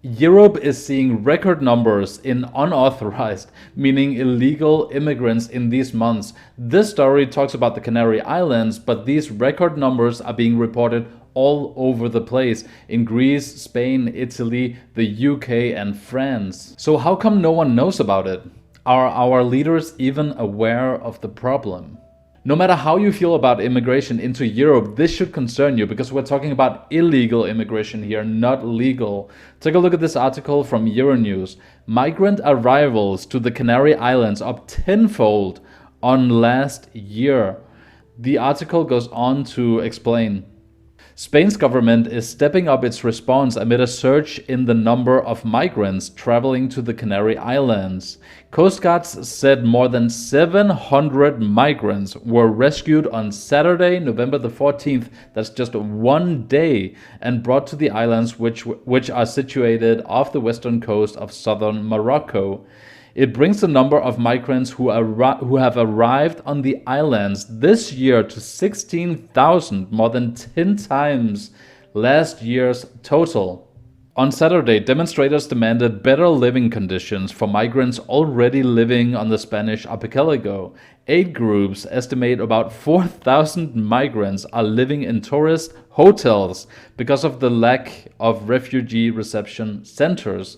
Europe is seeing record numbers in unauthorized, meaning illegal immigrants in these months. This story talks about the Canary Islands, but these record numbers are being reported all over the place in Greece, Spain, Italy, the UK, and France. So, how come no one knows about it? Are our leaders even aware of the problem? No matter how you feel about immigration into Europe, this should concern you because we're talking about illegal immigration here, not legal. Take a look at this article from Euronews. Migrant arrivals to the Canary Islands up tenfold on last year. The article goes on to explain. Spain's government is stepping up its response amid a surge in the number of migrants traveling to the Canary Islands. Coast Guards said more than 700 migrants were rescued on Saturday, November the 14th, that's just one day, and brought to the islands which are situated off the western coast of southern Morocco. It brings the number of migrants who have arrived on the islands this year to 16,000, more than 10 times last year's total. On Saturday, demonstrators demanded better living conditions for migrants already living on the Spanish archipelago. Aid groups estimate about 4,000 migrants are living in tourist hotels because of the lack of refugee reception centers.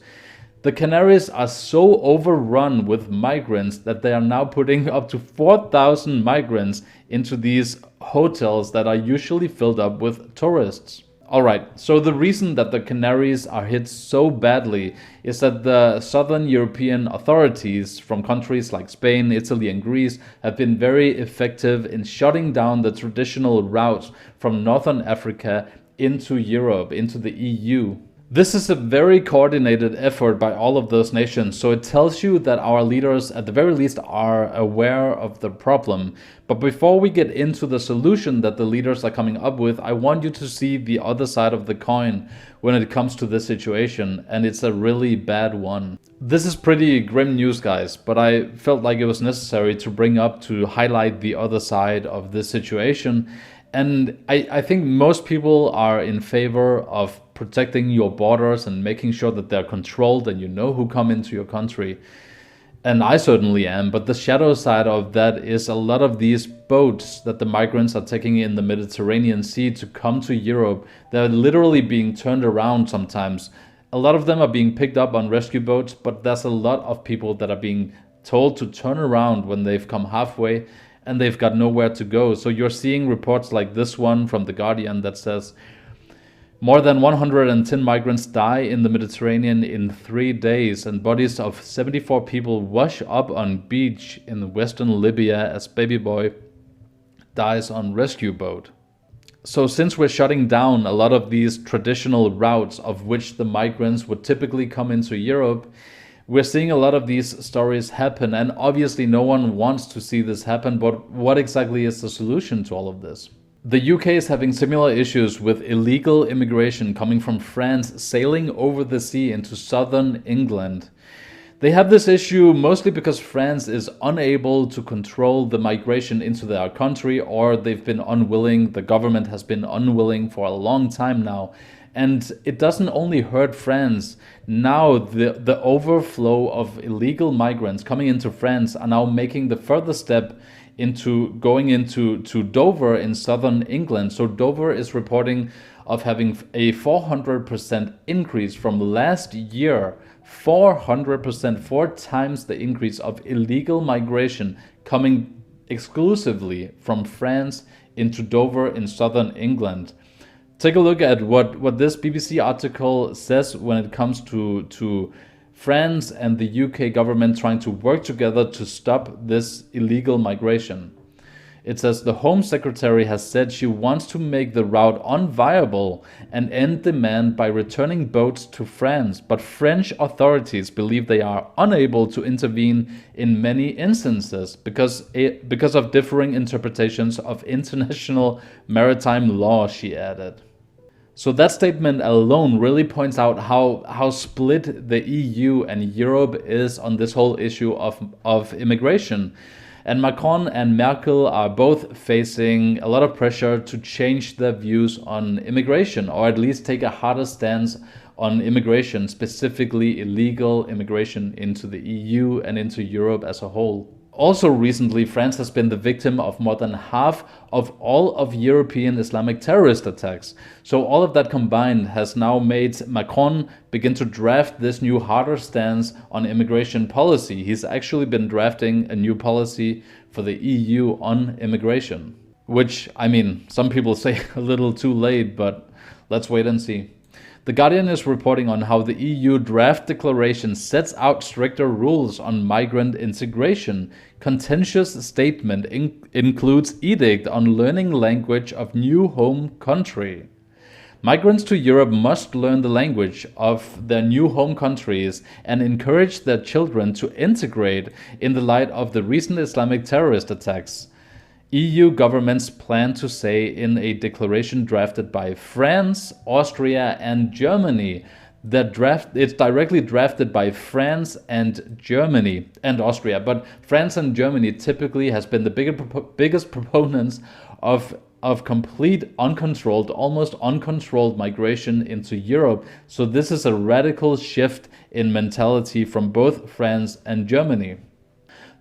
The Canaries are so overrun with migrants that they are now putting up to 4,000 migrants into these hotels that are usually filled up with tourists. Alright, so the reason that the Canaries are hit so badly is that the southern European authorities from countries like Spain, Italy, and Greece have been very effective in shutting down the traditional routes from Northern Africa into Europe, into the EU. This is a very coordinated effort by all of those nations, so it tells you that our leaders at the very least are aware of the problem. But before we get into the solution that the leaders are coming up with, I want you to see the other side of the coin when it comes to this situation, and it's a really bad one. This is pretty grim news, guys, but I felt like it was necessary to bring up to highlight the other side of this situation. And I think most people are in favor of protecting your borders and making sure that they're controlled and you know who come into your country. And I certainly am, but the shadow side of that is a lot of these boats that the migrants are taking in the Mediterranean Sea to come to Europe, they're literally being turned around sometimes. A lot of them are being picked up on rescue boats, but there's a lot of people that are being told to turn around when they've come halfway and they've got nowhere to go. So you're seeing reports like this one from The Guardian that says more than 110 migrants die in the Mediterranean in 3 days, and bodies of 74 people wash up on beach in western Libya as baby boy dies on rescue boat. So since we're shutting down a lot of these traditional routes of which the migrants would typically come into Europe, we're seeing a lot of these stories happen, and obviously no one wants to see this happen, but what exactly is the solution to all of this? The UK is having similar issues with illegal immigration coming from France sailing over the sea into southern England. They have this issue mostly because France is unable to control the migration into their country, or they've been unwilling, the government has been unwilling for a long time now. And it doesn't only hurt France. Now the overflow of illegal migrants coming into France are now making the further step into going into Dover in southern England. So Dover is reporting of having a 400% increase from last year. 400%, 4 times the increase of illegal migration coming exclusively from France into Dover in southern England. Take a look at what this BBC article says when it comes to France and the UK government trying to work together to stop this illegal migration. It says the Home Secretary has said she wants to make the route unviable and end demand by returning boats to France, but French authorities believe they are unable to intervene in many instances because of differing interpretations of international maritime law, she added. So that statement alone really points out how split the EU and Europe is on this whole issue of immigration. And Macron and Merkel are both facing a lot of pressure to change their views on immigration, or at least take a harder stance on immigration, specifically illegal immigration into the EU and into Europe as a whole. Also recently, France has been the victim of more than half of all of European Islamic terrorist attacks. So all of that combined has now made Macron begin to draft this new harder stance on immigration policy. He's actually been drafting a new policy for the EU on immigration, which, I mean, some people say a little too late, but let's wait and see. The Guardian is reporting on how the EU draft declaration sets out stricter rules on migrant integration. Contentious statement includes edict on learning language of new home country. Migrants to Europe must learn the language of their new home countries and encourage their children to integrate in the light of the recent Islamic terrorist attacks. EU governments plan to say in a declaration drafted by France, Austria, and Germany. It's directly drafted by France and Germany and Austria, but France and Germany typically has been the biggest proponents of complete uncontrolled, almost uncontrolled migration into Europe. So this is a radical shift in mentality from both France and Germany.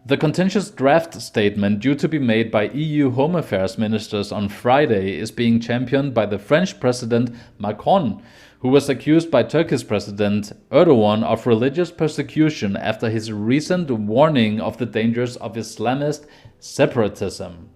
The contentious draft statement due to be made by EU Home Affairs ministers on Friday is being championed by the French President Macron, who was accused by Turkish President Erdogan of religious persecution after his recent warning of the dangers of Islamist separatism.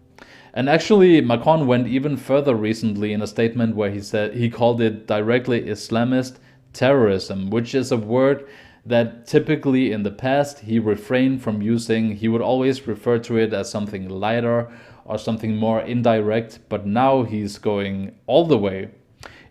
And actually, Macron went even further recently in a statement where he called it directly Islamist terrorism, which is a word that typically in the past he refrained from using. He would always refer to it as something lighter or something more indirect, but now he's going all the way.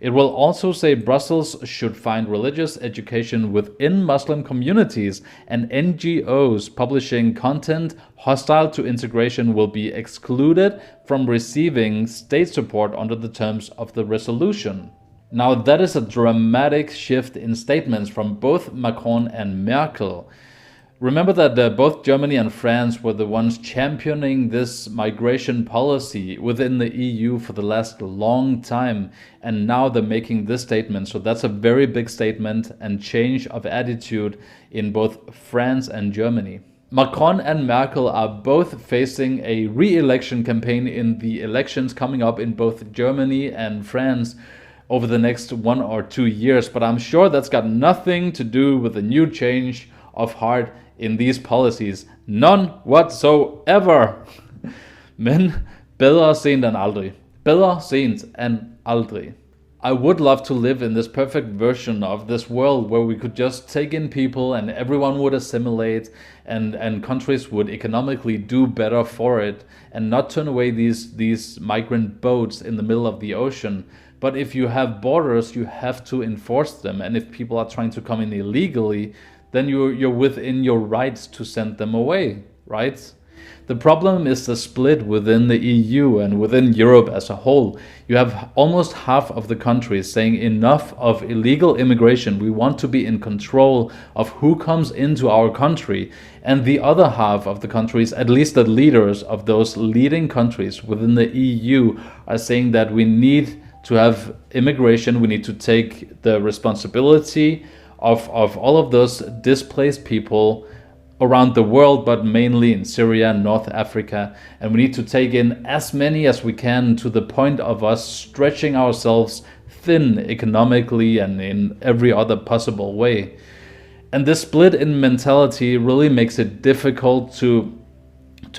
It will also say Brussels should find religious education within Muslim communities, and NGOs publishing content hostile to integration will be excluded from receiving state support under the terms of the resolution. Now, that is a dramatic shift in statements from both Macron and Merkel. Remember that both Germany and France were the ones championing this migration policy within the EU for the last long time, and now they're making this statement. So that's a very big statement and change of attitude in both France and Germany. Macron and Merkel are both facing a re-election campaign in the elections coming up in both Germany and France over the next 1 or 2 years, but I'm sure that's got nothing to do with a new change of heart in these policies. None whatsoever. Men, bedre sent end aldrig. Bedre sent end aldrig. I would love to live in this perfect version of this world where we could just take in people and everyone would assimilate and countries would economically do better for it and not turn away these migrant boats in the middle of the ocean. But if you have borders, you have to enforce them. And if people are trying to come in illegally, then you're within your rights to send them away, right? The problem is the split within the EU and within Europe as a whole. You have almost half of the countries saying enough of illegal immigration. We want to be in control of who comes into our country. And the other half of the countries, at least the leaders of those leading countries within the EU, are saying that we need to have immigration. We need to take the responsibility of all of those displaced people around the world, but mainly in Syria, North Africa. And we need to take in as many as we can to the point of us stretching ourselves thin economically and in every other possible way. And this split in mentality really makes it difficult to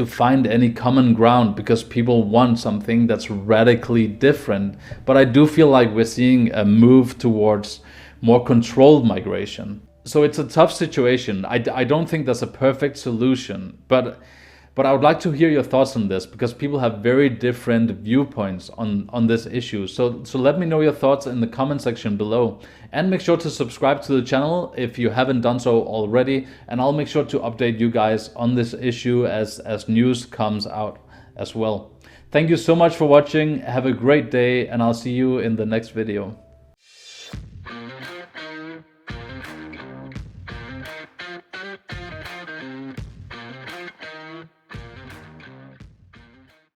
find any common ground because people want something that's radically different. But I do feel like we're seeing a move towards more controlled migration. So it's a tough situation. I don't think there's a perfect solution, but I would like to hear your thoughts on this because people have very different viewpoints on this issue. So let me know your thoughts in the comment section below, and make sure to subscribe to the channel if you haven't done so already, and I'll make sure to update you guys on this issue as news comes out as well. Thank you so much for watching. Have a great day, and I'll see you in the next video.